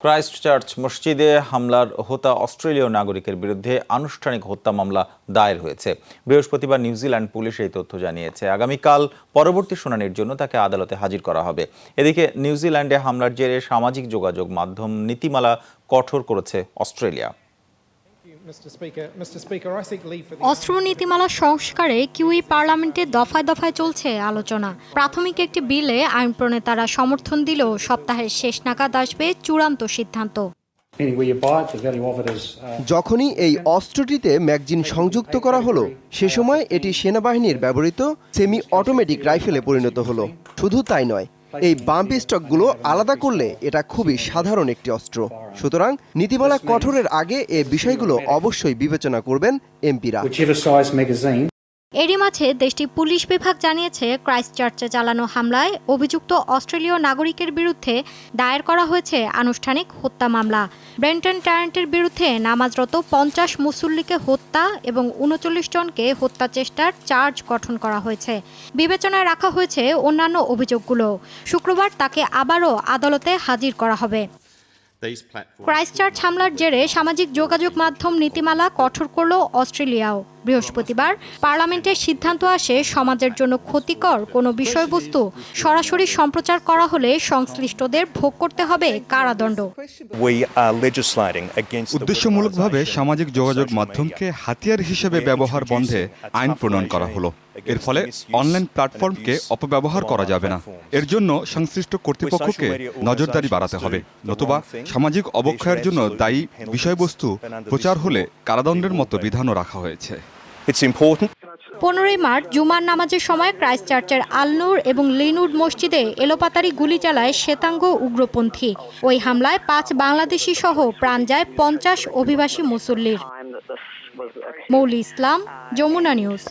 Christchurch মসজিদে হামলার হোতা অস্ট্রেলীয় নাগরিকের বিরুদ্ধে আনুষ্ঠানিক হত্যা মামলা দায়ের হয়েছে। বৃহস্পতিবার নিউজিল্যান্ড পুলিশ এই তথ্য জানিয়েছে। আগামীকাল পরবর্তী শুনানির জন্য তাকে আদালতে হাজির করা হবে। এদিকে নিউজিল্যান্ডে হামলার জেরে সামাজিক যোগাযোগ মাধ্যম নীতিমালা কঠোর করেছে অস্ট্রেলিয়া। অস্ত্র নীতিমালা সংস্কারে কিউই পার্লামেন্টে দফায় দফায় চলছে আলোচনা। প্রাথমিক একটি বিলে আইন প্রণেতারা সমর্থন দিলেও সপ্তাহের শেষ নাগাদ আসবে চূড়ান্ত সিদ্ধান্ত। যখনই এই অস্ত্রটিতে ম্যাগজিন সংযুক্ত করা হলো, সে সময় এটি সেনাবাহিনীর ব্যবহৃত সেমি অটোমেটিক রাইফেলে পরিণত হলো। শুধু তাই নয়, এই বাম্প স্টকগুলো আলাদা করলে এটা খুবই সাধারণ একটি অস্ত্র। সুতরাং নীতিমালা কঠোরের আগে এ বিষয়গুলো অবশ্যই বিবেচনা করবেন এমপিরা। এরই মাঝে দেশটির পুলিশ বিভাগ জানিয়েছে, ক্রাইস্টচার্চে চালানো হামলায় অভিযুক্ত অস্ট্রেলীয় নাগরিকের বিরুদ্ধে দায়ের করা হয়েছে আনুষ্ঠানিক হত্যা মামলা। ব্রেন্টন ট্যারেন্টের বিরুদ্ধে নামাজরত 50 মুসল্লিকে হত্যা এবং 39 জনকে হত্যা চেষ্টার চার্জ গঠন করা হয়েছে। বিবেচনায় রাখা হয়েছে অন্যান্য অভিযোগগুলো। শুক্রবার তাকে আবারও আদালতে হাজির করা হবে। ক্রাইস্টচার্চ হামলার জেরে সামাজিক যোগাযোগ মাধ্যম নীতিমালা কঠোর করল অস্ট্রেলিয়াও। বৃহস্পতিবার পার্লামেন্টের সিদ্ধান্ত আসে, সমাজের জন্য ক্ষতিকর কোনো বিষয়বস্তু সরাসরি সম্প্রচার করা হলে সংশ্লিষ্টদের ভোগ করতে হবে কারাদণ্ড। উদ্দেশ্যমূলকভাবে সামাজিক যোগাযোগ মাধ্যমকে হাতিয়ার হিসেবে ব্যবহার বন্ধে আইন প্রণয়ন করা হলো। এর ফলে অনলাইন প্ল্যাটফর্মকে অপব্যবহার করা যাবে না। এর জন্য সংশ্লিষ্ট কর্তৃপক্ষকে নজরদারি বাড়াতে হবে, নতুবা সামাজিক অবক্ষয়ের জন্য দায়ী বিষয়বস্তু প্রচার হলে কারাদণ্ডের মতো বিধানও রাখা হয়েছে। 15 মার্চ জুমার নামাজের সময় ক্রাইস্টচার্চের আল-নূর এবং লিনউড মসজিদে এলোপাতাড়ি গুলি চালায় শ্বেতাঙ্গ উগ্রপন্থী। ওই হামলায় 5 বাংলাদেশি সহ প্রাণ যায় 50 অভিবাসী মুসল্লির। মৌলি ইসলাম, যমুনা নিউজ।